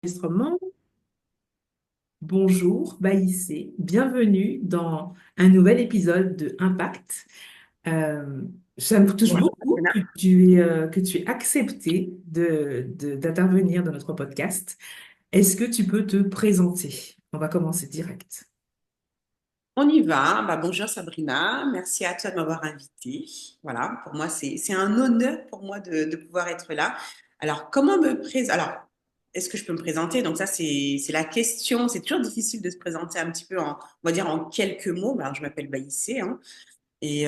Enregistrement. Bonjour, Baïssé. Bienvenue dans un nouvel épisode de Impact. Euh, Ça me touche Bonjour, beaucoup Sabrina. que tu aies accepté d'intervenir dans notre podcast. Est-ce que tu peux te présenter? On va commencer direct. On y va. Bonjour Sabrina, merci à toi de m'avoir invitée. Voilà, pour moi, c'est un honneur pour moi de pouvoir être là. Alors, comment me présenter? Alors, est-ce que je peux me présenter? Donc ça, c'est la question. C'est toujours difficile de se présenter un petit peu on va dire en quelques mots. Alors, je m'appelle Baïssé, hein, et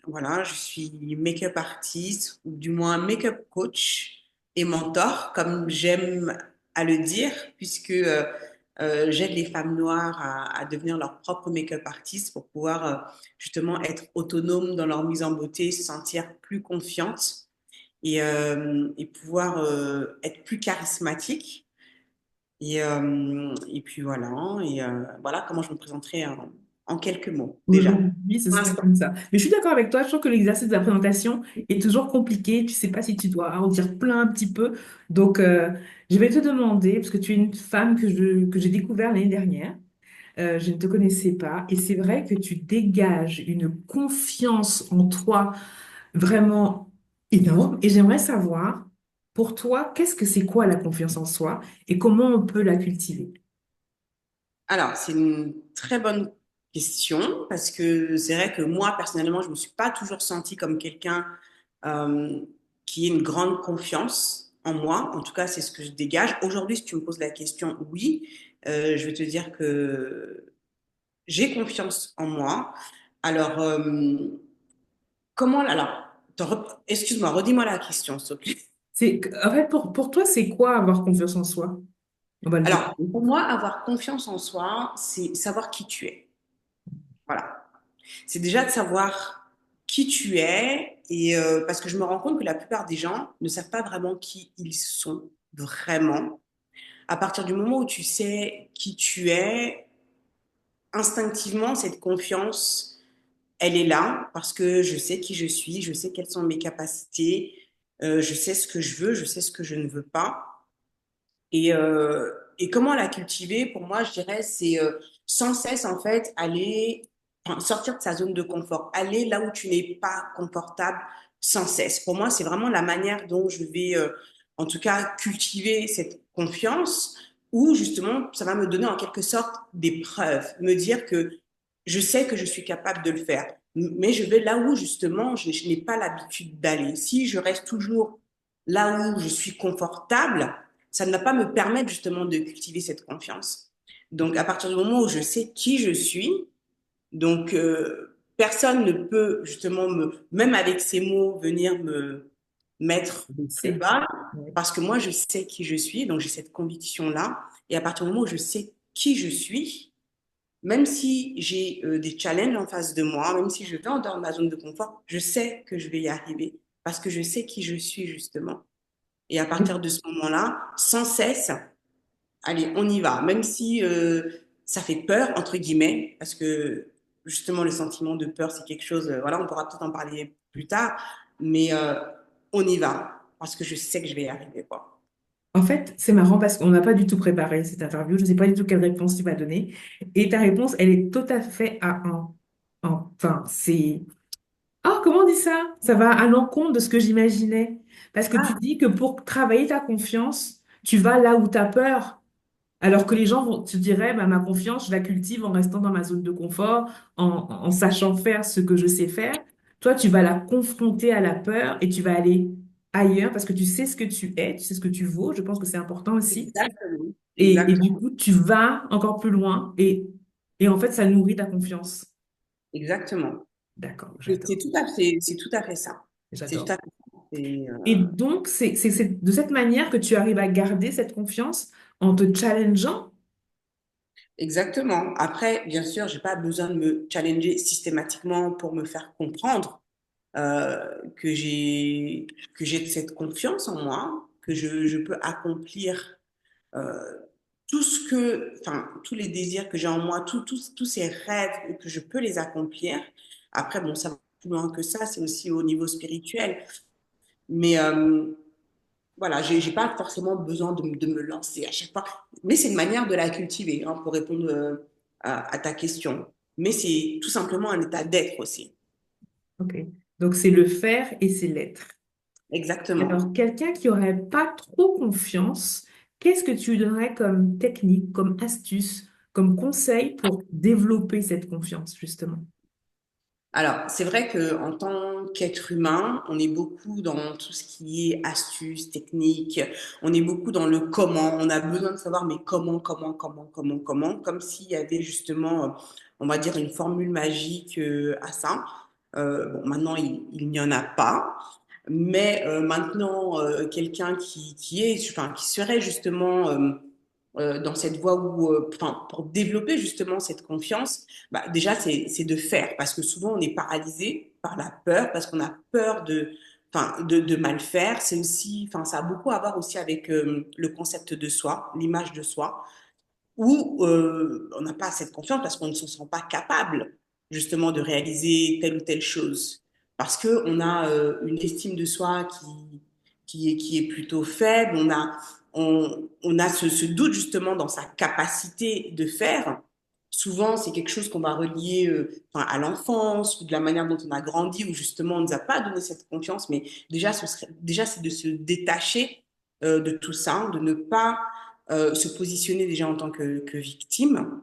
voilà, je suis make-up artiste, ou du moins make-up coach et mentor, comme j'aime à le dire, puisque j'aide les femmes noires à devenir leur propre make-up artiste pour pouvoir justement être autonomes dans leur mise en beauté, se sentir plus confiantes et pouvoir être plus charismatique. Et puis voilà, voilà comment je me présenterai en quelques mots déjà. Aujourd'hui, ce Pour serait l'instant. comme ça. Mais je suis d'accord avec toi, je trouve que l'exercice de la présentation est toujours compliqué. Tu sais pas si tu dois en dire plein un petit peu. Donc, je vais te demander, parce que tu es une femme que j'ai découvert l'année dernière. Je ne te connaissais pas. Et c'est vrai que tu dégages une confiance en toi vraiment énorme. Et j'aimerais savoir, pour toi, qu'est-ce que c'est quoi la confiance en soi et comment on peut la cultiver? Alors, c'est une très bonne question parce que c'est vrai que moi, personnellement, je ne me suis pas toujours sentie comme quelqu'un euh, qui ait une grande confiance en moi. En tout cas, c'est ce que je dégage. Aujourd'hui, si tu me poses la question, oui, je vais te dire que j'ai confiance en moi. Alors, alors, excuse-moi, redis-moi la question, s'il te plaît. En fait, pour toi, c'est quoi avoir confiance en soi? On va le dire. Alors, pour moi, avoir confiance en soi, c'est savoir qui tu es. Voilà. C'est déjà de savoir qui tu es et parce que je me rends compte que la plupart des gens ne savent pas vraiment qui ils sont vraiment. À partir du moment où tu sais qui tu es, instinctivement, cette confiance, elle est là parce que je sais qui je suis, je sais quelles sont mes capacités, je sais ce que je veux, je sais ce que je ne veux pas. Et, euh, et comment la cultiver, pour moi, je dirais, c'est sans cesse, en fait, enfin, sortir de sa zone de confort, aller là où tu n'es pas confortable sans cesse. Pour moi, c'est vraiment la manière dont je vais, en tout cas, cultiver cette confiance, où justement, ça va me donner en quelque sorte des preuves, me dire que je sais que je suis capable de le faire, mais je vais là où justement, je n'ai pas l'habitude d'aller. Si je reste toujours là où je suis confortable, ça ne va pas me permettre justement de cultiver cette confiance. Donc, à partir du moment où je sais qui je suis, donc personne ne peut justement même avec ces mots, venir me mettre plus C'est. bas, parce que moi, je sais qui je suis, donc j'ai cette conviction-là. Et à partir du moment où je sais qui je suis, même si j'ai des challenges en face de moi, même si je vais en dehors de ma zone de confort, je sais que je vais y arriver, parce que je sais qui je suis justement. Et à partir de ce moment-là, sans cesse, allez, on y va. Même si ça fait peur, entre guillemets, parce que justement, le sentiment de peur, c'est quelque chose, voilà, on pourra peut-être en parler plus tard, mais on y va, parce que je sais que je vais y arriver, quoi. En fait, c'est marrant parce qu'on n'a pas du tout préparé cette interview. Je ne sais pas du tout quelle réponse tu vas donner. Et ta réponse, elle est tout à fait à un. Enfin, c'est. Ah, comment on dit ça? Ça va à l'encontre de ce que j'imaginais. Parce que tu Ah, dis que pour travailler ta confiance, tu vas là où tu as peur. Alors que les gens vont, tu dirais, bah, ma confiance, je la cultive en restant dans ma zone de confort, en sachant faire ce que je sais faire. Toi, tu vas la confronter à la peur et tu vas aller ailleurs parce que tu sais ce que tu es, tu sais ce que tu vaux. Je pense que c'est important aussi. exactement, Et du exactement, coup, tu vas encore plus loin et en fait, ça nourrit ta confiance. exactement. D'accord, C'est j'adore. c'est tout à fait ça. C'est tout J'adore. à fait ça. Et donc, c'est de cette manière que tu arrives à garder cette confiance en te challengeant. Exactement. Après, bien sûr, j'ai pas besoin de me challenger systématiquement pour me faire comprendre que j'ai cette confiance en moi, que je peux accomplir euh, enfin, tous les désirs que j'ai en moi, tous ces rêves, que je peux les accomplir. Après, bon, ça va plus loin que ça, c'est aussi au niveau spirituel. Mais voilà, j'ai pas forcément besoin de me lancer à chaque fois, mais c'est une manière de la cultiver, hein, pour répondre à ta question. Mais c'est tout simplement un état d'être aussi. Ok. Donc, c'est le faire et c'est l'être. Alors, Exactement. quelqu'un qui aurait pas trop confiance, qu'est-ce que tu lui donnerais comme technique, comme astuce, comme conseil pour développer cette confiance, justement? Alors, c'est vrai que en tant qu'être humain, on est beaucoup dans tout ce qui est astuces, techniques. On est beaucoup dans le comment. On a besoin de savoir, mais comment, comme s'il y avait justement, on va dire, une formule magique à ça. Bon, maintenant, il n'y en a pas. Mais maintenant, quelqu'un enfin, qui serait justement dans cette voie où, enfin, pour développer justement cette confiance, bah, déjà, c'est de faire. Parce que souvent, on est paralysé par la peur, parce qu'on a peur enfin, de mal faire. C'est aussi, enfin, ça a beaucoup à voir aussi avec le concept de soi, l'image de soi, où on n'a pas cette confiance parce qu'on ne se sent pas capable justement de réaliser telle ou telle chose. Parce qu'on a une estime de soi qui est plutôt faible, on a ce doute justement dans sa capacité de faire. Souvent, c'est quelque chose qu'on va relier enfin, à l'enfance ou de la manière dont on a grandi, où justement on ne nous a pas donné cette confiance. Mais déjà, déjà c'est de se détacher de tout ça, de ne pas se positionner déjà en tant que victime,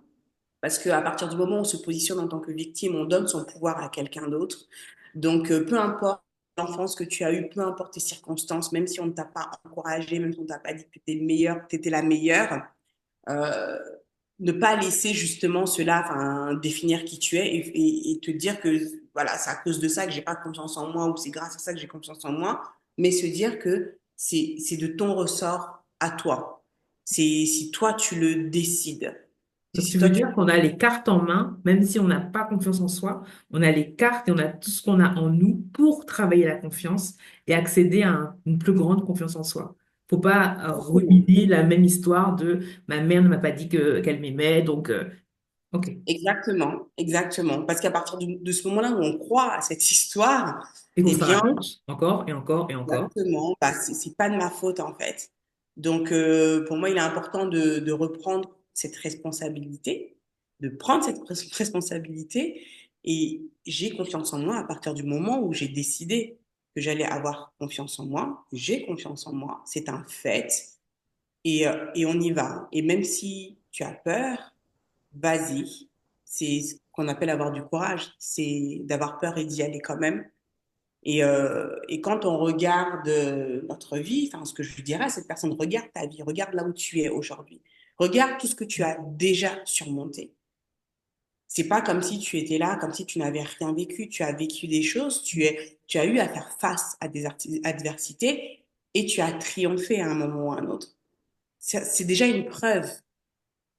parce qu'à partir du moment où on se positionne en tant que victime, on donne son pouvoir à quelqu'un d'autre. Donc, peu importe l'enfance que tu as eue, peu importe tes circonstances, même si on ne t'a pas encouragé, même si on ne t'a pas dit que tu étais le meilleur, que tu étais la meilleure, euh, ne pas laisser justement cela enfin, définir qui tu es et te dire que voilà, c'est à cause de ça que j'ai pas confiance en moi ou c'est grâce à ça que j'ai confiance en moi, mais se dire que c'est de ton ressort à toi. C'est si toi tu le décides. C'est Donc, si tu veux toi tu dire qu'on a les cartes en main, même si on n'a pas confiance en soi, on a les cartes et on a tout ce qu'on a en nous pour travailler la confiance et accéder à une plus grande confiance en soi. Faut pas ruminer la même histoire de ma mère ne m'a pas dit qu'elle m'aimait, donc ok. exactement, exactement. Parce qu'à partir de ce moment-là où on croit à cette histoire, Et qu'on eh se bien, raconte encore et encore et encore. exactement, bah, c'est pas de ma faute en fait. Donc pour moi, il est important de reprendre cette responsabilité, de prendre cette responsabilité et j'ai confiance en moi à partir du moment où j'ai décidé que j'allais avoir confiance en moi. J'ai confiance en moi, c'est un fait et on y va. Et même si tu as peur, vas-y. C'est ce qu'on appelle avoir du courage, c'est d'avoir peur et d'y aller quand même. Et quand on regarde notre vie, enfin, ce que je dirais à cette personne, regarde ta vie, regarde là où tu es aujourd'hui. Regarde tout ce que tu as déjà surmonté. C'est pas comme si tu étais là, comme si tu n'avais rien vécu. Tu as vécu des choses, tu as eu à faire face à des adversités et tu as triomphé à un moment ou à un autre. C'est déjà une preuve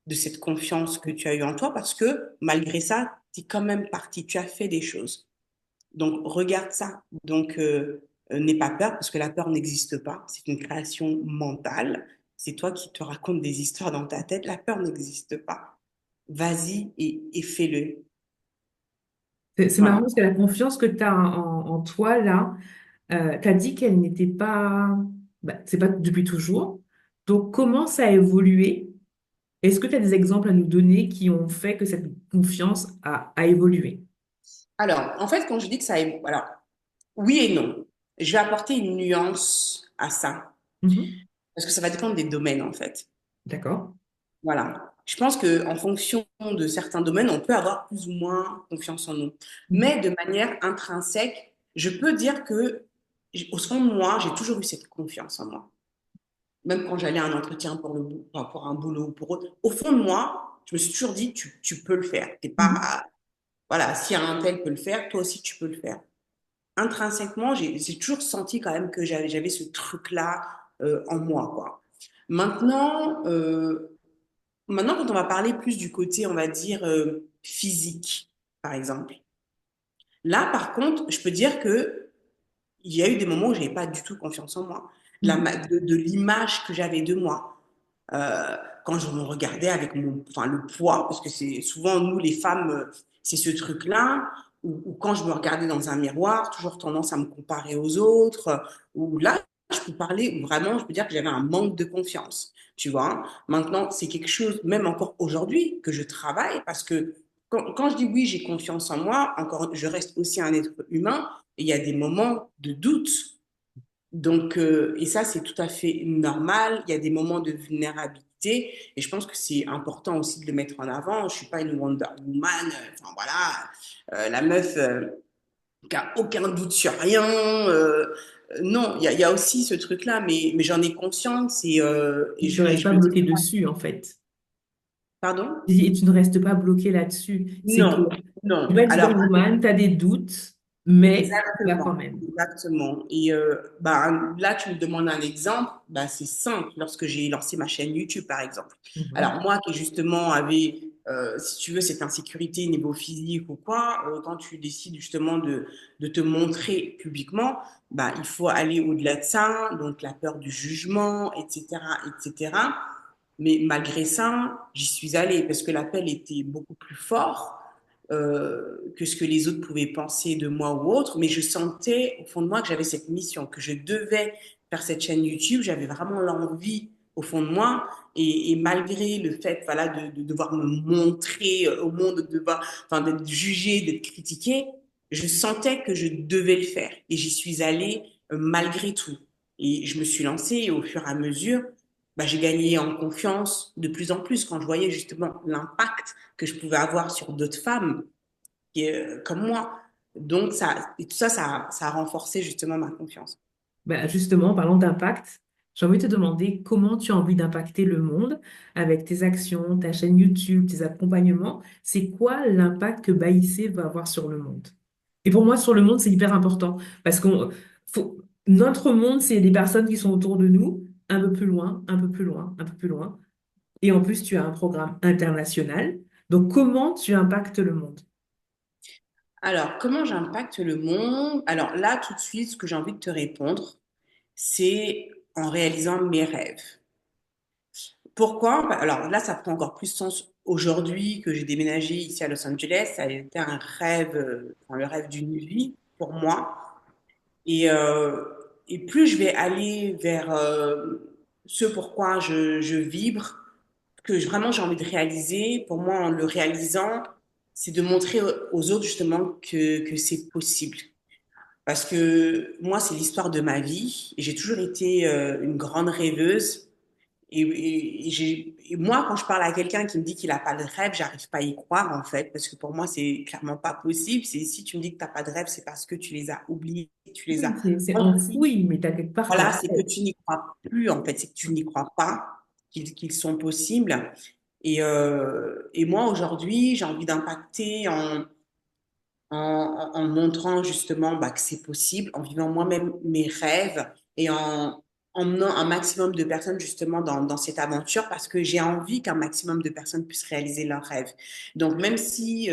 de cette confiance que tu as eue en toi parce que malgré ça, tu es quand même parti, tu as fait des choses. Donc, regarde ça. Donc, n'aie pas peur parce que la peur n'existe pas. C'est une création mentale. C'est toi qui te racontes des histoires dans ta tête. La peur n'existe pas. Vas-y et fais-le. C'est marrant Voilà. parce que la confiance que tu as en toi là, tu as dit qu'elle n'était pas, bah, c'est pas depuis toujours. Donc, comment ça a évolué? Est-ce que tu as des exemples à nous donner qui ont fait que cette confiance a évolué? Alors, en fait, quand je dis que ça est... Alors, oui et non. Je vais apporter une nuance à ça Mhm. parce que ça va dépendre des domaines, en fait. D'accord. Voilà. Je pense qu'en fonction de certains domaines, on peut avoir plus ou moins confiance en nous. Mhm. Mais de manière intrinsèque, je peux dire que, au fond de moi, j'ai toujours eu cette confiance en moi. Même quand j'allais à un entretien pour, enfin, pour un boulot ou pour autre, au fond de moi, je me suis toujours dit, tu peux le faire. T'es Mhm. pas, voilà, si un tel peut le faire, toi aussi tu peux le faire. Intrinsèquement, j'ai toujours senti quand même que j'avais ce truc-là en moi, quoi. Maintenant, Maintenant, quand on va parler plus du côté, on va dire, physique, par exemple. Là, par contre, je peux dire que il y a eu des moments où j'avais pas du tout confiance en moi, Mhm. de l'image que j'avais de moi. Quand je me regardais avec enfin, le poids, parce que c'est souvent nous les femmes, c'est ce truc-là, ou quand je me regardais dans un miroir, toujours tendance à me comparer aux autres, ou là, je peux parler où vraiment, je peux dire que j'avais un manque de confiance, tu vois. Maintenant, c'est quelque chose, même encore aujourd'hui, que je travaille parce que quand je dis oui, j'ai confiance en moi, encore, je reste aussi un être humain et il y a des moments de doute. Donc, et ça, c'est tout à fait normal. Il y a des moments de vulnérabilité et je pense que c'est important aussi de le mettre en avant. Je suis pas une Wonder Woman, enfin voilà, la meuf qui a aucun doute sur rien. Non, il y a aussi ce truc-là, mais j'en ai conscience Et tu ne et restes je pas me dis, bloqué dessus, en fait. pardon? Et tu ne restes pas bloqué là-dessus. C'est que Non, tu non. vas être Alors, Superwoman, tu as des doutes, mais tu vas quand exactement, même. exactement. Et bah, là, tu me demandes un exemple, bah, c'est simple. Lorsque j'ai lancé ma chaîne YouTube, par exemple. Mhm. Alors, moi qui justement avait, si tu veux, cette insécurité niveau physique ou quoi, quand tu décides justement de te montrer publiquement, bah, il faut aller au-delà de ça, donc la peur du jugement, etc., etc. Mais malgré ça, j'y suis allée parce que l'appel était beaucoup plus fort que ce que les autres pouvaient penser de moi ou autre. Mais je sentais au fond de moi que j'avais cette mission, que je devais faire cette chaîne YouTube. J'avais vraiment l'envie au fond de moi. Et malgré le fait voilà, de devoir me montrer au monde, de devoir, enfin, d'être jugée, d'être critiquée, je sentais que je devais le faire. Et j'y suis allée malgré tout. Et je me suis lancée et au fur et à mesure, bah, j'ai gagné en confiance de plus en plus quand je voyais justement l'impact que je pouvais avoir sur d'autres femmes comme moi. Donc, et tout ça, ça a renforcé justement ma confiance. Ben, justement, en parlant d'impact, j'ai envie de te demander comment tu as envie d'impacter le monde avec tes actions, ta chaîne YouTube, tes accompagnements. C'est quoi l'impact que Baïssé va avoir sur le monde? Et pour moi, sur le monde, c'est hyper important parce notre monde, c'est les personnes qui sont autour de nous, un peu plus loin, un peu plus loin, un peu plus loin. Et en plus, tu as un programme international. Donc, comment tu impactes le monde? Alors, comment j'impacte le monde? Alors là, tout de suite, ce que j'ai envie de te répondre, c'est en réalisant mes rêves. Pourquoi? Bah, alors là, ça prend encore plus sens aujourd'hui que j'ai déménagé ici à Los Angeles. Ça a été un rêve, enfin, le rêve d'une vie pour moi. Et, euh, et plus je vais aller vers ce pourquoi je vibre, vraiment j'ai envie de réaliser, pour moi, en le réalisant, c'est de montrer aux autres justement que c'est possible. Parce que moi, c'est l'histoire de ma vie. Et j'ai toujours été une grande rêveuse. Et moi, quand je parle à quelqu'un qui me dit qu'il n'a pas de rêve, j'arrive pas à y croire, en fait, parce que pour moi, c'est clairement pas possible. C'est si tu me dis que tu n'as pas de rêve, c'est parce que tu les as oubliés, tu les as Oui, c'est enfouis. enfoui, mais tu as quelque part Voilà, ta c'est que tête. tu n'y crois plus, en fait, c'est que tu n'y crois pas qu'ils sont possibles. Et moi, aujourd'hui, j'ai envie d'impacter en montrant justement bah, que c'est possible, en vivant moi-même mes rêves et en emmenant un maximum de personnes justement dans cette aventure parce que j'ai envie qu'un maximum de personnes puissent réaliser leurs rêves. Donc même si,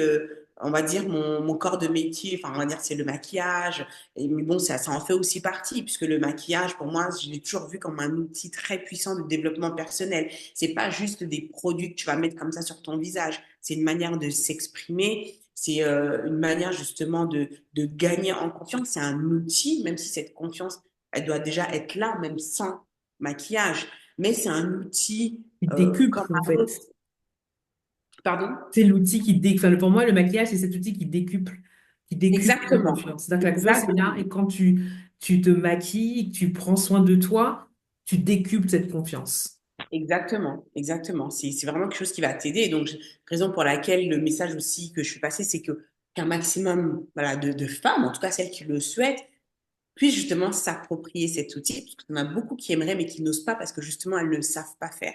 on va dire, mon corps de métier, enfin on va dire c'est le maquillage, mais bon, ça en fait aussi partie puisque le maquillage, pour moi, je l'ai toujours vu comme un outil très puissant de développement personnel. C'est pas juste des produits que tu vas mettre comme ça sur ton visage, c'est une manière de s'exprimer, c'est une manière justement de gagner en confiance. C'est un outil, même si cette confiance, elle doit déjà être là, même sans maquillage. Mais c'est un outil Il comme décuple, en un autre. fait. Pardon? C'est l'outil qui décuple. Enfin, pour moi, le maquillage, c'est cet outil qui décuple la Exactement. confiance. C'est-à-dire que la confiance est là Exactement. et quand tu te maquilles, que tu prends soin de toi, tu décuples cette confiance. Exactement, exactement. C'est vraiment quelque chose qui va t'aider. Donc, raison pour laquelle le message aussi que je suis passé, c'est que qu'un maximum voilà, de femmes, en tout cas celles qui le souhaitent, puissent justement s'approprier cet outil. Parce qu'il y en a beaucoup qui aimeraient, mais qui n'osent pas parce que justement, elles ne le savent pas faire.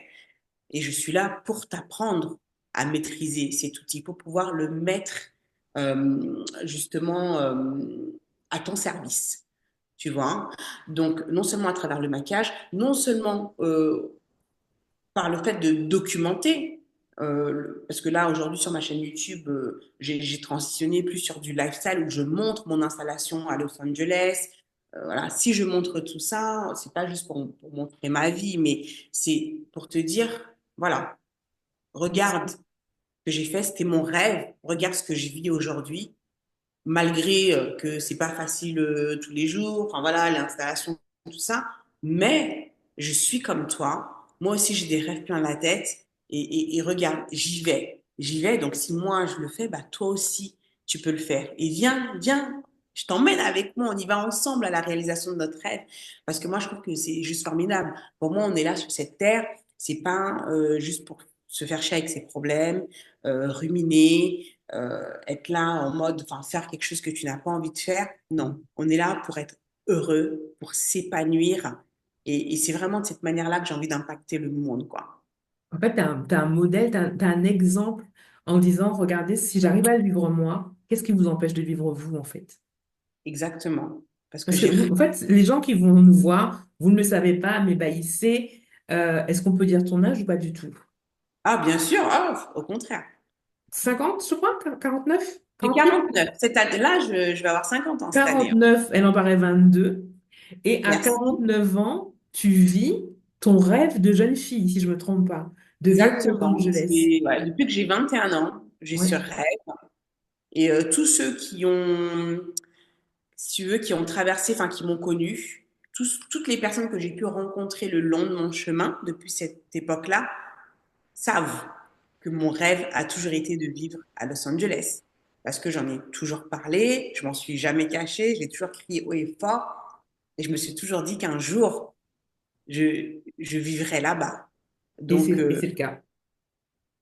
Et je suis là pour t'apprendre à maîtriser cet outil, pour pouvoir le mettre justement à ton service. Tu vois? Donc, non seulement à travers le maquillage, non seulement par le fait de documenter, parce que là, aujourd'hui, sur ma chaîne YouTube, j'ai transitionné plus sur du lifestyle où je montre mon installation à Los Angeles. Voilà, si je montre tout ça, c'est pas juste pour montrer ma vie, mais c'est pour te dire, voilà, regarde ce que j'ai fait, c'était mon rêve, regarde ce que je vis aujourd'hui, malgré que c'est pas facile tous les jours, enfin voilà, l'installation, tout ça. Mais je suis comme toi. Moi aussi, j'ai des rêves plein la tête. Et regarde, j'y vais. Donc, si moi, je le fais, bah, toi aussi, tu peux le faire. Et viens, viens, je t'emmène avec moi. On y va ensemble à la réalisation de notre rêve. Parce que moi, je trouve que c'est juste formidable. Pour moi, on est là sur cette terre. C'est pas juste pour se faire chier avec ses problèmes, ruminer, être là en mode, enfin, faire quelque chose que tu n'as pas envie de faire. Non, on est là pour être heureux, pour s'épanouir. Et c'est vraiment de cette manière-là que j'ai envie d'impacter le monde, quoi. En fait, t'as un modèle, t'as un exemple en disant, regardez, si j'arrive à le vivre moi, qu'est-ce qui vous empêche de vivre vous, en fait? Exactement. Parce que Parce que, j'ai... en fait, les gens qui vont nous voir, vous ne le savez pas, mais Baïssé, est-ce qu'on peut dire ton âge ou pas du tout? Ah, bien sûr, ah, au contraire. 50, je crois, 49, J'ai 48? 49. Cette année-là, je vais avoir 50 ans cette année, hein. 49, elle en paraît 22. Et à Merci. 49 ans, tu vis ton rêve de jeune fille, si je ne me trompe pas, de vivre à Los Exactement. Angeles. Ouais, depuis que j'ai 21 ans, j'ai ce Ouais. rêve. Et tous ceux qui ont, si tu veux, qui ont traversé, enfin, qui m'ont connu, toutes les personnes que j'ai pu rencontrer le long de mon chemin depuis cette époque-là, savent que mon rêve a toujours été de vivre à Los Angeles. Parce que j'en ai toujours parlé, je m'en suis jamais cachée, j'ai toujours crié haut et fort. Et je me suis toujours dit qu'un jour, je vivrai là-bas. Donc, Et c'est le cas.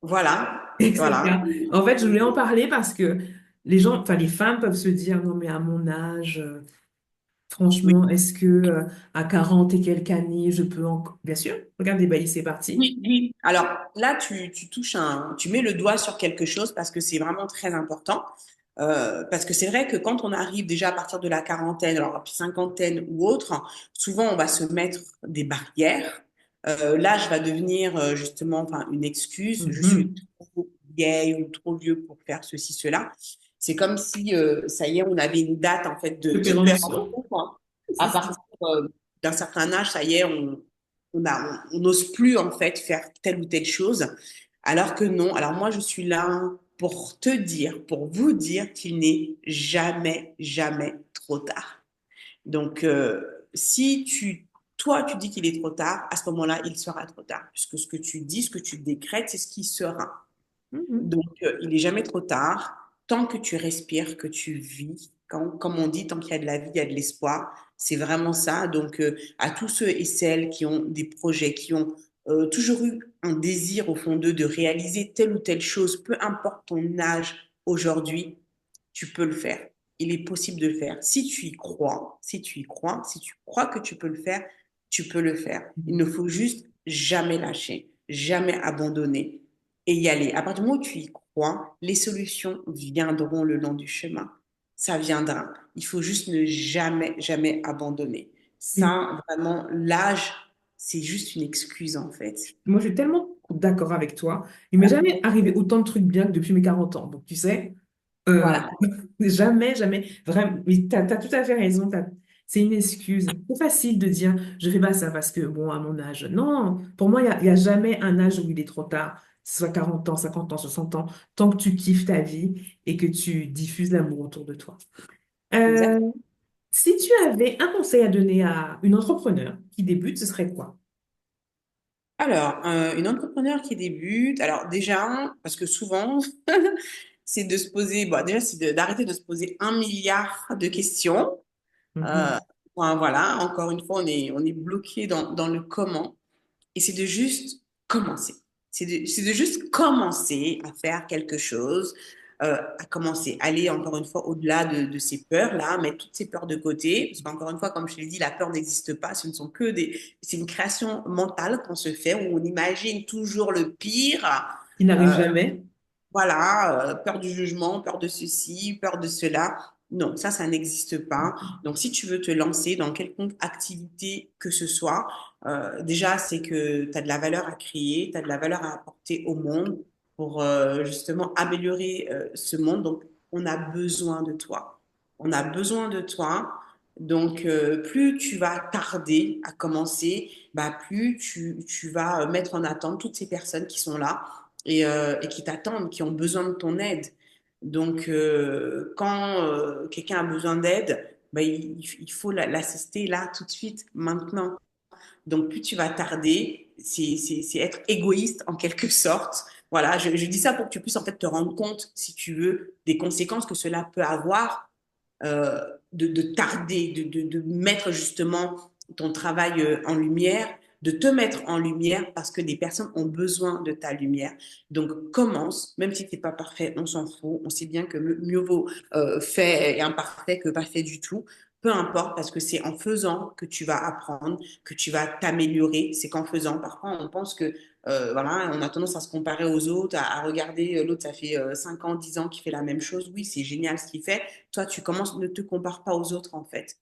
voilà, Et c'est le voilà. cas. En fait, je voulais en parler parce que les gens, enfin, les femmes peuvent se dire, non, mais à mon âge, Oui, franchement, est-ce que à 40 et quelques années, je peux encore. Bien sûr, regardez, bah, c'est parti. oui, oui. Alors là, tu touches tu mets le doigt sur quelque chose parce que c'est vraiment très important. Parce que c'est vrai que quand on arrive déjà à partir de la quarantaine, alors puis cinquantaine ou autre, souvent on va se mettre des barrières. L'âge va devenir justement, enfin, une excuse. Je suis Mhm. trop vieille ou trop vieux pour faire ceci, cela. C'est comme si ça y est, on avait une date en fait De de péremption, péremption, quoi. À c'est ça. partir d'un certain âge, ça y est, on n'ose plus en fait faire telle ou telle chose, alors que non. Alors moi, je suis là pour te dire, pour vous dire qu'il n'est jamais, jamais trop tard. Donc, si toi, tu dis qu'il est trop tard, à ce moment-là, il sera trop tard, puisque ce que tu dis, ce que tu décrètes, c'est ce qui sera. Mhm. Donc, il n'est jamais trop tard. Tant que tu respires, que tu vis, comme on dit, tant qu'il y a de la vie, il y a de l'espoir. C'est vraiment ça. Donc, à tous ceux et celles qui ont des projets, qui ont toujours eu un désir au fond d'eux de réaliser telle ou telle chose, peu importe ton âge aujourd'hui, tu peux le faire. Il est possible de le faire. Si tu y crois, si tu y crois, si tu crois que tu peux le faire, tu peux le faire. Il ne faut juste jamais lâcher, jamais abandonner et y aller. À partir du moment où tu y crois, les solutions viendront le long du chemin. Ça viendra. Il faut juste ne jamais, jamais abandonner. Oui. Ça, vraiment, l'âge, c'est juste une excuse en fait. Moi, je suis tellement d'accord avec toi. Il m'est jamais arrivé autant de trucs bien que depuis mes 40 ans. Donc, tu sais, euh, Voilà. jamais, jamais. Vraiment, mais t'as tout à fait raison. C'est une excuse. C'est facile de dire, je fais pas ça parce que, bon, à mon âge. Non, pour moi, il y a jamais un âge où il est trop tard. Que ce soit 40 ans, 50 ans, 60 ans, tant que tu kiffes ta vie et que tu diffuses l'amour autour de toi. Euh, Exact. Si tu avais un conseil à donner à une entrepreneur qui débute, ce serait quoi? Alors, une entrepreneur qui débute, alors déjà, parce que souvent, c'est de se poser, bon, déjà, c'est d'arrêter de se poser 1 milliard de questions. Euh, Mhm. enfin, voilà, encore une fois, on est bloqué dans le comment. Et c'est de juste commencer. C'est de juste commencer à faire quelque chose, à commencer, aller encore une fois au-delà de ces peurs-là, mettre toutes ces peurs de côté, parce qu'encore une fois, comme je te l'ai dit, la peur n'existe pas, ce ne sont que c'est une création mentale qu'on se fait, où on imagine toujours le pire. Qui n'arrive Euh, jamais? voilà, peur du jugement, peur de ceci, peur de cela. Non, ça n'existe pas. Donc, si tu veux te lancer dans quelconque activité que ce soit, déjà, c'est que tu as de la valeur à créer, tu as de la valeur à apporter au monde pour justement améliorer ce monde. Donc, on a besoin de toi. On a besoin de toi. Donc, plus tu vas tarder à commencer, bah, plus tu vas mettre en attente toutes ces personnes qui sont là et qui t'attendent, qui ont besoin de ton aide. Donc, quand quelqu'un a besoin d'aide, bah, il faut l'assister là, tout de suite, maintenant. Donc, plus tu vas tarder, c'est être égoïste en quelque sorte. Voilà, je dis ça pour que tu puisses en fait te rendre compte, si tu veux, des conséquences que cela peut avoir euh, de tarder, de mettre justement ton travail en lumière, de te mettre en lumière parce que des personnes ont besoin de ta lumière. Donc commence, même si tu n'es pas parfait, on s'en fout. On sait bien que mieux vaut fait et imparfait que pas fait du tout. Peu importe, parce que c'est en faisant que tu vas apprendre, que tu vas t'améliorer. C'est qu'en faisant. Parfois, on pense que voilà, on a tendance à se comparer aux autres, à regarder l'autre, ça fait 5 ans, 10 ans qu'il fait la même chose. Oui, c'est génial ce qu'il fait. Toi, tu commences, ne te compare pas aux autres en fait.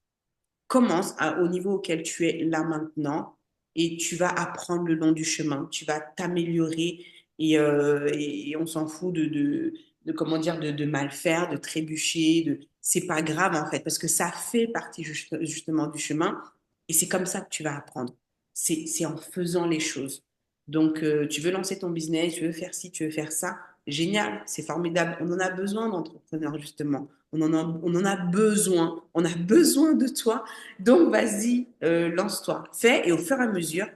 Commence au niveau auquel tu es là maintenant et tu vas apprendre le long du chemin. Tu vas t'améliorer et on s'en fout de comment dire, de mal faire, de trébucher. C'est pas grave en fait parce que ça fait partie justement du chemin et c'est comme ça que tu vas apprendre. C'est en faisant les choses. Donc, tu veux lancer ton business, tu veux faire ci, tu veux faire ça. Génial, c'est formidable. On en a besoin d'entrepreneurs, justement. On en a besoin. On a besoin de toi. Donc, vas-y, lance-toi. Fais et au fur et à mesure,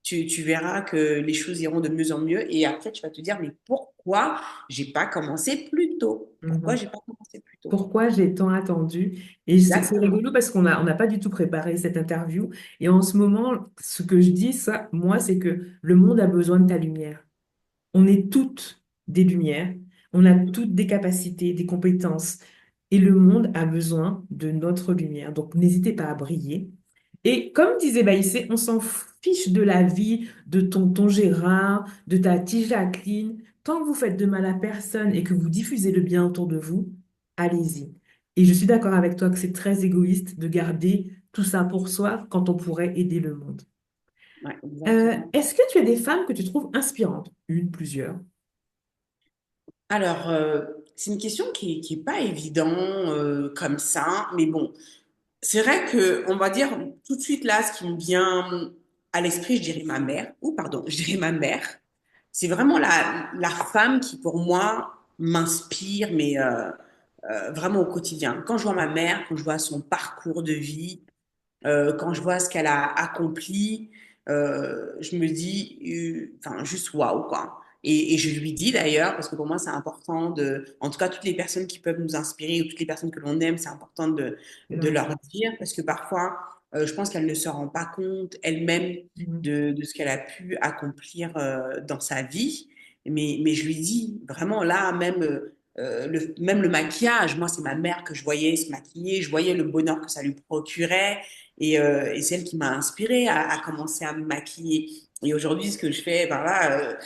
tu verras que les choses iront de mieux en mieux. Et après, tu vas te dire, mais pourquoi j'ai pas commencé plus tôt? Pourquoi Mhm. j'ai pas commencé plus tôt? Pourquoi j'ai tant attendu? Et c'est Exactement. rigolo parce on n'a pas du tout préparé cette interview. Et en ce moment, ce que je dis, ça, moi, c'est que le monde a besoin de ta lumière. On est toutes des lumières, on a toutes des capacités, des compétences, et le monde a besoin de notre lumière. Donc n'hésitez pas à briller. Et comme disait Baïssé, on s'en fiche de la vie de ton tonton Gérard, de ta tige Jacqueline. Tant que vous faites de mal à personne et que vous diffusez le bien autour de vous, allez-y. Et je suis d'accord avec toi que c'est très égoïste de garder tout ça pour soi quand on pourrait aider le monde. Ouais, exactement. Est-ce que tu as des femmes que tu trouves inspirantes? Une, plusieurs. Alors, c'est une question qui est pas évident comme ça, mais bon, c'est vrai que on va dire tout de suite là, ce qui me vient à l'esprit, je dirais ma mère, ou pardon, je dirais ma mère. C'est vraiment la femme qui pour moi m'inspire, mais vraiment au quotidien. Quand je vois ma mère, quand je vois son parcours de vie, quand je vois ce qu'elle a accompli, je me dis, enfin, juste waouh, quoi. Et je lui dis d'ailleurs, parce que pour moi, c'est important en tout cas, toutes les personnes qui peuvent nous inspirer ou toutes les personnes que l'on aime, c'est important C'est de vrai. leur dire, parce que parfois, je pense qu'elle ne se rend pas compte elle-même Mhm. de ce qu'elle a pu accomplir dans sa vie. Mais je lui dis, vraiment, là, même, même le maquillage, moi, c'est ma mère que je voyais se maquiller, je voyais le bonheur que ça lui procurait. Et c'est elle qui m'a inspirée à commencer à me maquiller. Et aujourd'hui, ce que je fais, ben là,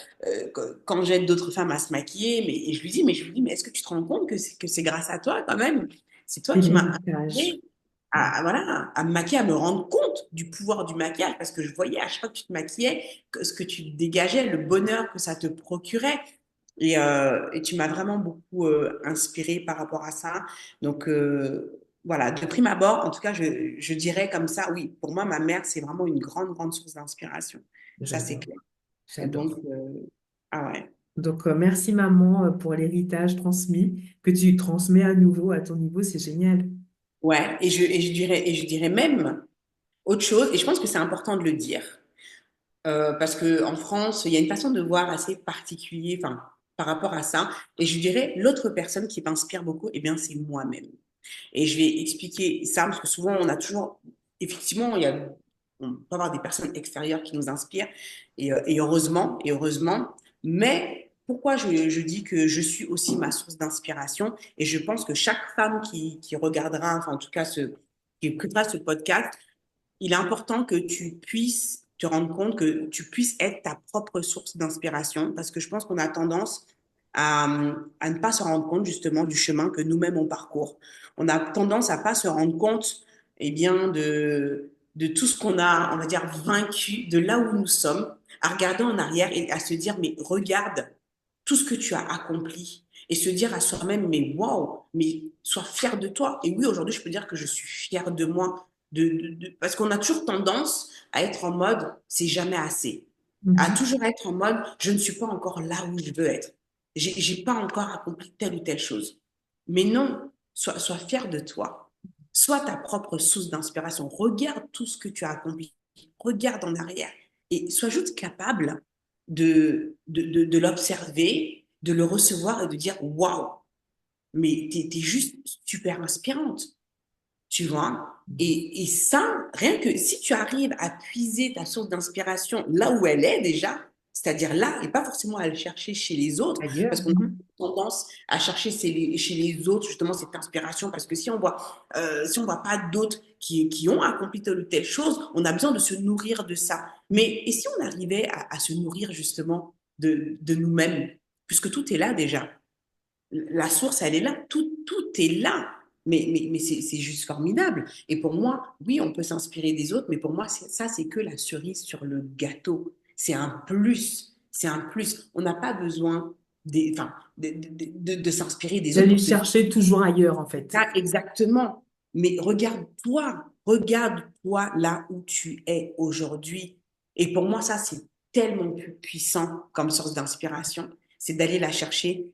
quand j'aide d'autres femmes à se maquiller, et je lui dis, mais est-ce que tu te rends compte que c'est grâce à toi quand même? C'est toi C'est qui m'as l'héritage. inspirée voilà, à me maquiller, à me rendre compte du pouvoir du maquillage, parce que je voyais à chaque fois que tu te maquillais, ce que tu dégageais, le bonheur que ça te procurait. Et tu m'as vraiment beaucoup inspirée par rapport à ça. Donc, voilà, de prime abord, en tout cas, je dirais comme ça, oui, pour moi, ma mère, c'est vraiment une grande, grande source d'inspiration. Ça, c'est J'adore, clair. j'adore. Donc, ah ouais. Donc, merci maman pour l'héritage transmis que tu transmets à nouveau à ton niveau, c'est génial. Ouais, et je dirais même autre chose, et je pense que c'est important de le dire, parce qu'en France, il y a une façon de voir assez particulière, enfin, par rapport à ça. Et je dirais, l'autre personne qui m'inspire beaucoup, eh bien, c'est moi-même. Et je vais expliquer ça parce que souvent, on a toujours, effectivement, on peut avoir des personnes extérieures qui nous inspirent, et heureusement, mais pourquoi je dis que je suis aussi ma source d'inspiration, et je pense que chaque femme qui regardera, enfin, en tout cas, qui écoutera ce podcast, il est important que tu puisses te rendre compte que tu puisses être ta propre source d'inspiration, parce que je pense qu'on a tendance à ne pas se rendre compte justement du chemin que nous-mêmes on parcourt. On a tendance à pas se rendre compte, eh bien, de tout ce qu'on a, on va dire, vaincu, de là où nous sommes, à regarder en arrière et à se dire, mais regarde tout ce que tu as accompli. Et se dire à soi-même, mais waouh, mais sois fier de toi. Et oui, aujourd'hui, je peux dire que je suis fière de moi parce qu'on a toujours tendance à être en mode c'est jamais assez. À Mhm. toujours être en mode je ne suis pas encore là où je veux être. J'ai pas encore accompli telle ou telle chose. Mais non, sois fier de toi. Sois ta propre source d'inspiration. Regarde tout ce que tu as accompli. regarde en arrière et sois juste capable de l'observer, de le recevoir et de dire waouh, mais t'es juste super inspirante, tu vois. Et ça, rien que si tu arrives à puiser ta source d'inspiration là où elle est déjà, c'est-à-dire là, et pas forcément à le chercher chez les autres, Ailleurs. parce qu'on a tendance à chercher chez les autres justement cette inspiration, parce que si on voit pas d'autres qui ont accompli telle ou telle chose, on a besoin de se nourrir de ça. Mais et si on arrivait à se nourrir justement de nous-mêmes, puisque tout est là déjà, la source, elle est là, tout est là. Mais c'est juste formidable. Et pour moi, oui, on peut s'inspirer des autres, mais pour moi, ça, c'est que la cerise sur le gâteau. C'est un plus. C'est un plus. On n'a pas besoin enfin, de s'inspirer des autres D'aller pour se dire chercher toujours ailleurs, en fait. ça exactement. Mais regarde-toi là où tu es aujourd'hui. Et pour moi, ça, c'est tellement plus puissant comme source d'inspiration. C'est d'aller la chercher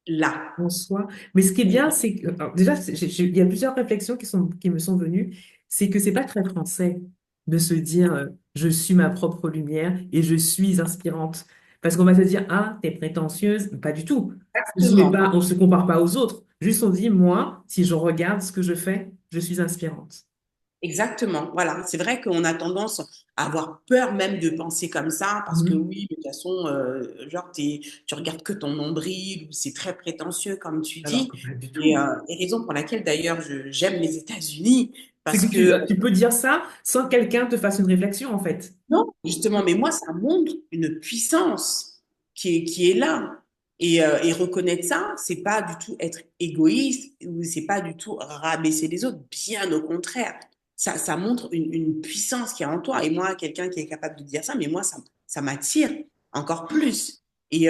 là. En soi. Mais ce qui est bien, c'est que, alors, déjà, il y a plusieurs réflexions qui me sont venues. C'est que c'est pas très français de se dire je suis ma propre lumière et je suis inspirante. Parce qu'on va te dire, ah, t'es prétentieuse. Pas du tout. Exactement. On se compare pas aux autres. Juste on dit, moi, si je regarde ce que je fais, je suis inspirante. Exactement, voilà. C'est vrai qu'on a tendance à avoir peur même de penser comme ça, parce que Mhm. oui, de toute façon, genre, tu regardes que ton nombril, ou c'est très prétentieux, comme tu Alors dis. que pas du tout. Et raison pour laquelle, d'ailleurs, j'aime les États-Unis, C'est parce que que, tu peux dire ça sans que quelqu'un te fasse une réflexion, en fait. non, justement, mais moi, ça montre une puissance qui est là. Et reconnaître ça, c'est pas du tout être égoïste ou c'est pas du tout rabaisser les autres, bien au contraire. Ça montre une puissance qui est en toi. Et moi, quelqu'un qui est capable de dire ça, mais moi, ça m'attire encore plus. Et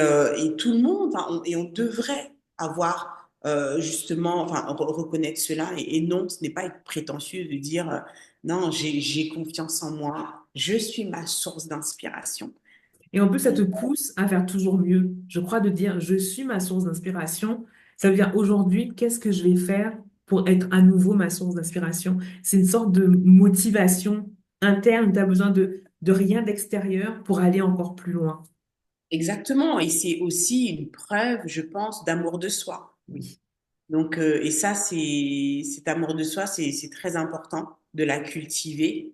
tout le monde, enfin, et on devrait avoir justement, enfin, reconnaître cela. Et non, ce n'est pas être prétentieux de dire non, j'ai confiance en moi, je suis ma source d'inspiration. Et en plus, ça te pousse à faire toujours mieux. Je crois de dire, je suis ma source d'inspiration. Ça veut dire aujourd'hui, qu'est-ce que je vais faire pour être à nouveau ma source d'inspiration? C'est une sorte de motivation interne. Tu as besoin de rien d'extérieur pour aller encore plus loin. Exactement, et c'est aussi une preuve, je pense, d'amour de soi. Oui, Donc, et ça, cet amour de soi, c'est très important de la cultiver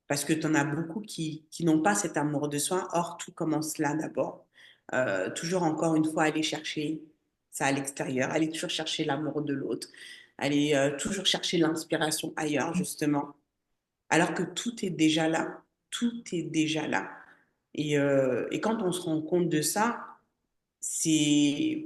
parce que tu en as beaucoup qui n'ont pas cet amour de soi. Or, tout commence là d'abord. Toujours encore une fois, aller chercher ça à l'extérieur, aller toujours chercher l'amour de l'autre, aller toujours chercher l'inspiration ailleurs, justement, alors que tout est déjà là. Tout est déjà là. Et quand on se rend compte de ça,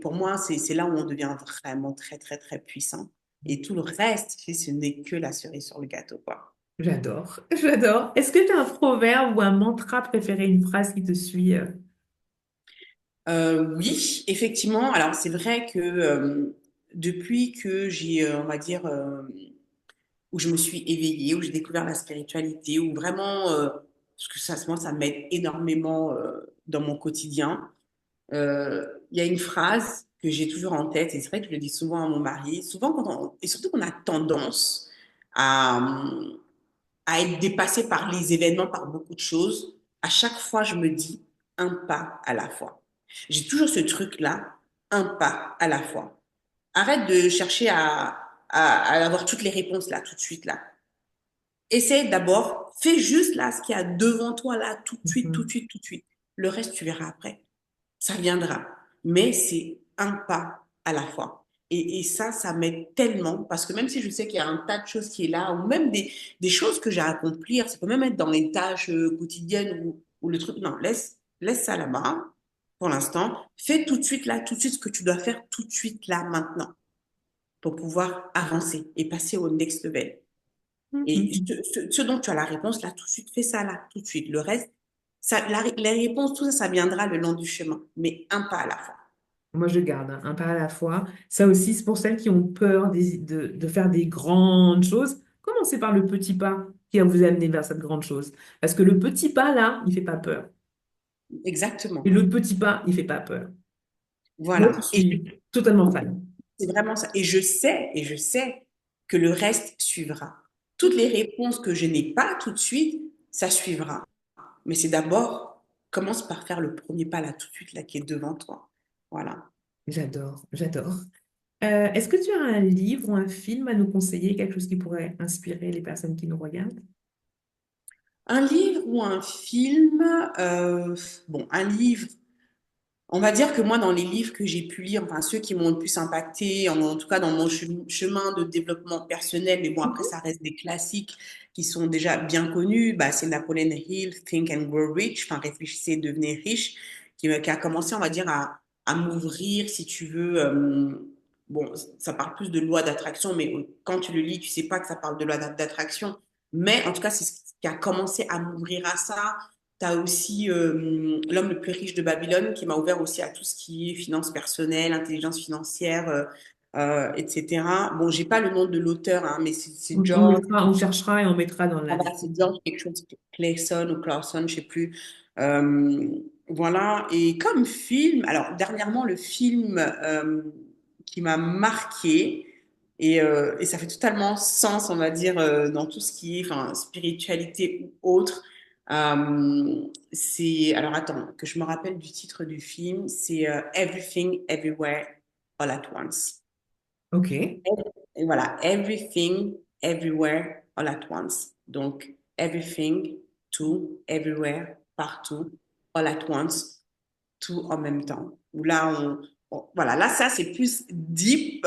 pour moi, c'est là où on devient vraiment très, très, très puissant. Et tout le reste, ce n'est que la cerise sur le gâteau, quoi. j'adore, j'adore. Est-ce que tu as un proverbe ou un mantra préféré, une phrase qui te suit? Oui, effectivement. Alors, c'est vrai que depuis que on va dire, où je me suis éveillée, où j'ai découvert la spiritualité, où vraiment, parce que ça, moi, ça m'aide énormément dans mon quotidien. Il y a une phrase que j'ai toujours en tête, et c'est vrai que je le dis souvent à mon mari, souvent et surtout qu'on a tendance à, à être dépassé par les événements, par beaucoup de choses, à chaque fois, je me dis un pas à la fois. J'ai toujours ce truc-là, un pas à la fois. Arrête de chercher à avoir toutes les réponses là, tout de suite là. Essaie d'abord, fais juste là ce qu'il y a devant toi là, tout de suite, tout de Mhm. suite, tout de suite. Le reste, tu verras après. Ça viendra. Mais c'est un pas à la fois. Et ça m'aide tellement parce que même si je sais qu'il y a un tas de choses qui est là, ou même des choses que j'ai à accomplir, ça peut même être dans les tâches quotidiennes ou le truc, non, laisse ça là-bas pour l'instant. Fais tout de suite là, tout de suite ce que tu dois faire tout de suite là, maintenant, pour pouvoir avancer et passer au next level. Et Mhm. ce dont tu as la réponse là, tout de suite, fais ça là, tout de suite. Le reste, les réponses, tout ça, ça viendra le long du chemin, mais un pas à la fois. Moi, je garde un pas à la fois. Ça aussi, c'est pour celles qui ont peur de faire des grandes choses. Commencez par le petit pas qui va vous amener vers cette grande chose. Parce que le petit pas, là, il fait pas peur. Et Exactement. le petit pas, il fait pas peur. Moi, je Voilà. suis totalement fan. C'est vraiment ça. Et je sais que le reste suivra. Toutes les réponses que je n'ai pas tout de suite, ça suivra. Mais c'est d'abord, commence par faire le premier pas là, tout de suite, là, qui est devant toi. Voilà. J'adore, j'adore. Est-ce que tu as un livre ou un film à nous conseiller, quelque chose qui pourrait inspirer les personnes qui nous regardent? Un livre ou un film, bon, un livre, on va dire que moi, dans les livres que j'ai pu lire, enfin ceux qui m'ont le plus impacté, en tout cas dans mon chemin de développement personnel, mais bon, après, Mhm. ça reste des classiques qui sont déjà bien connus, bah, c'est Napoleon Hill, Think and Grow Rich, enfin réfléchissez et devenez riche, qui a commencé, on va dire, à m'ouvrir, si tu veux. Bon, ça parle plus de loi d'attraction, mais quand tu le lis, tu sais pas que ça parle de loi d'attraction. Mais en tout cas, c'est ce qui a commencé à m'ouvrir à ça. Tu as aussi L'homme le plus riche de Babylone qui m'a ouvert aussi à tout ce qui est finances personnelles, intelligence financière, etc. Bon, j'ai pas le nom de l'auteur, hein, mais c'est On George, mettra, on cherchera et on mettra dans la voilà, c'est George description. quelque chose, Clayson ou Clarkson, je sais plus. Euh, voilà. Et comme film, alors dernièrement, le film qui m'a marqué, et ça fait totalement sens, on va dire, dans tout ce qui est enfin, spiritualité ou autre. C'est, alors attends, que je me rappelle du titre du film, c'est Everything, Everywhere, All at Once. OK. Et voilà, everything, everywhere, all at once. Donc, everything, tout, everywhere, partout, all at once, tout en même temps. Où là, voilà, là, ça, c'est plus deep,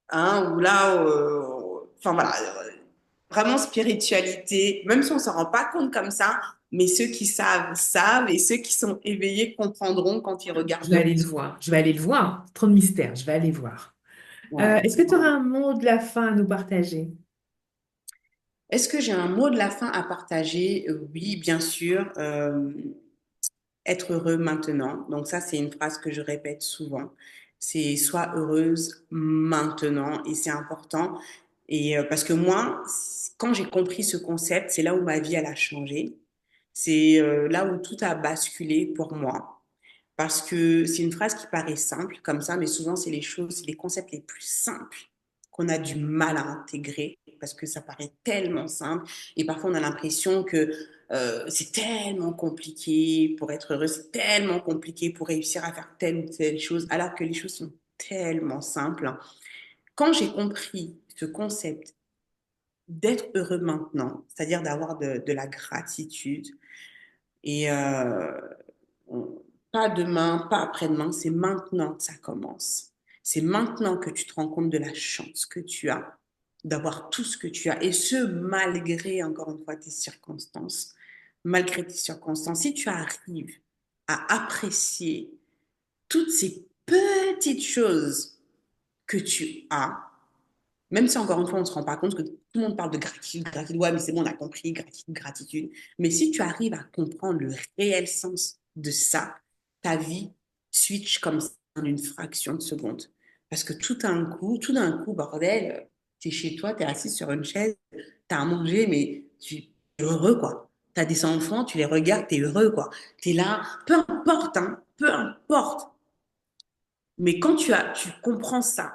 hein, où là, enfin voilà, vraiment spiritualité, même si on ne s'en rend pas compte comme ça, mais ceux qui savent, savent, et ceux qui sont éveillés comprendront quand ils Je vais regarderont. aller le voir. Je vais aller le voir. Trop de mystère. Je vais aller voir. Ouais. Est-ce que tu aurais un mot de la fin à nous partager? Est-ce que j'ai un mot de la fin à partager? Oui, bien sûr. Être heureux maintenant. Donc ça, c'est une phrase que je répète souvent. C'est sois heureuse maintenant et c'est important. Et parce que moi, quand j'ai compris ce concept, c'est là où ma vie elle a changé. C'est là où tout a basculé pour moi. Parce que c'est une phrase qui paraît simple comme ça, mais souvent c'est les choses, c'est les concepts les plus simples qu'on a du mal à intégrer parce que ça paraît tellement simple et parfois on a l'impression que c'est tellement compliqué pour être heureux, c'est tellement compliqué pour réussir à faire telle ou telle chose, alors que les choses sont tellement simples. Quand j'ai compris ce concept d'être heureux maintenant, c'est-à-dire d'avoir de la gratitude, et pas demain, pas après-demain, c'est maintenant que ça commence. C'est maintenant que tu te rends compte de la chance que tu as d'avoir tout ce que tu as, et ce, malgré, encore une fois, tes circonstances. Malgré tes circonstances, si tu arrives à apprécier toutes ces petites choses que tu as, même si encore une fois, on ne se rend pas compte que tout le monde parle de gratitude, gratitude, ouais, mais c'est bon, on a compris, gratitude, gratitude. Mais si tu arrives à comprendre le réel sens de ça, ta vie switch comme ça en une fraction de seconde. Parce que tout d'un coup, bordel, tu es chez toi, tu es assis sur une chaise, tu as à manger, mais tu es heureux, quoi. Tu as des enfants, tu les regardes, tu es heureux, quoi. Tu es là, peu importe, hein, peu importe. Mais quand tu comprends ça,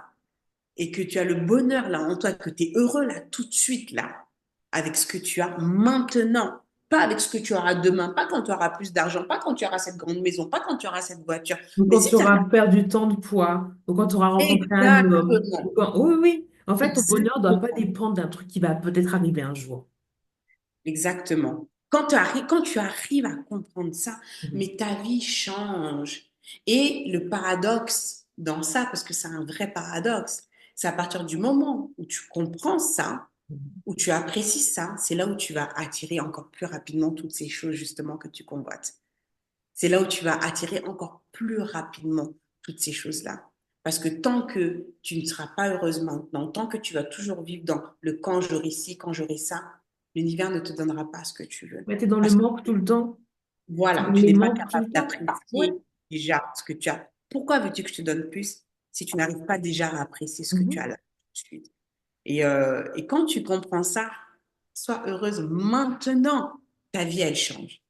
et que tu as le bonheur là en toi, que tu es heureux là tout de suite là, avec ce que tu as maintenant, pas avec ce que tu auras demain, pas quand tu auras plus d'argent, pas quand tu auras cette grande maison, pas quand tu auras cette voiture, Ou mais quand si tu tu arrives... auras perdu tant de poids, ou quand tu auras rencontré un homme. Exactement, Oui, oui, oui. En fait, ton bonheur ne doit pas exactement, dépendre d'un truc qui va peut-être arriver un jour. exactement. Quand tu arrives à comprendre ça, Mhm. mais ta vie change. Et le paradoxe dans ça, parce que c'est un vrai paradoxe, c'est à partir du moment où tu comprends ça, Mhm. où tu apprécies ça, c'est là où tu vas attirer encore plus rapidement toutes ces choses justement que tu convoites. C'est là où tu vas attirer encore plus rapidement toutes ces choses-là. Parce que tant que tu ne seras pas heureuse maintenant, tant que tu vas toujours vivre dans le quand j'aurai ci, quand j'aurai ça, l'univers ne te donnera pas ce que tu veux. Mais tu es dans le Parce que manque tout le temps. Tu es voilà, dans tu le n'es pas manque tout capable le temps. Oui. d'apprécier déjà ce que tu as. Pourquoi veux-tu que je te donne plus si tu n'arrives pas déjà à apprécier ce que tu Mhm. as là tout de suite? Et quand tu comprends ça, sois heureuse maintenant. Ta vie, elle change.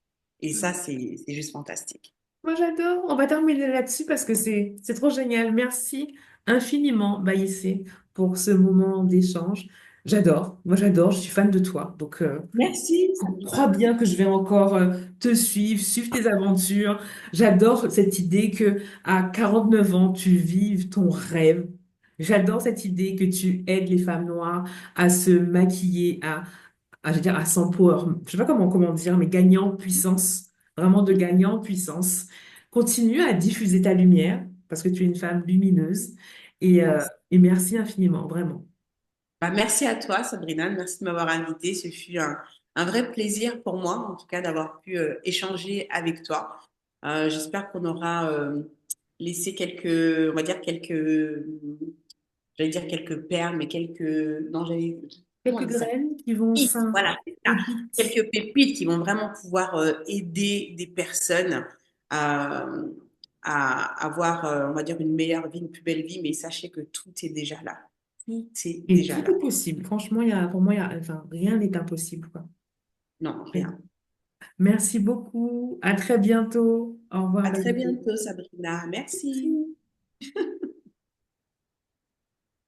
Et ça, c'est juste fantastique. Moi, j'adore. On va terminer là-dessus parce que c'est trop génial. Merci infiniment, Baïssé, pour ce moment d'échange. J'adore. Moi, j'adore. Je suis fan de toi. Donc, Merci, crois Sabrina. bien que je vais encore te suivre, suivre tes aventures. J'adore cette idée que à 49 ans, tu vives ton rêve. J'adore cette idée que tu aides les femmes noires à se maquiller, je veux dire, à 100 power. Je sais pas comment dire, mais gagner en puissance. Vraiment de gagner en puissance. Continue à diffuser ta lumière parce que tu es une femme lumineuse. Merci. Et merci infiniment, vraiment. Bah, merci à toi, Sabrina. Merci de m'avoir invitée. Ce fut un vrai plaisir pour moi, en tout cas, d'avoir pu échanger avec toi. J'espère qu'on aura laissé quelques, on va dire j'allais dire quelques perles, mais non, comment on Quelques dit ça? graines qui vont, Pépites, enfin, voilà, c'est ça. pépites. Quelques pépites qui vont vraiment pouvoir aider des personnes à, à avoir, on va dire, une meilleure vie, une plus belle vie, mais sachez que tout est déjà là. Tout est Et déjà tout là. est possible. Franchement, pour moi, enfin, rien n'est impossible, quoi. Non, Donc, rien. merci beaucoup. À très bientôt. Au revoir, À très Valérie. bientôt, Sabrina. Merci. Merci.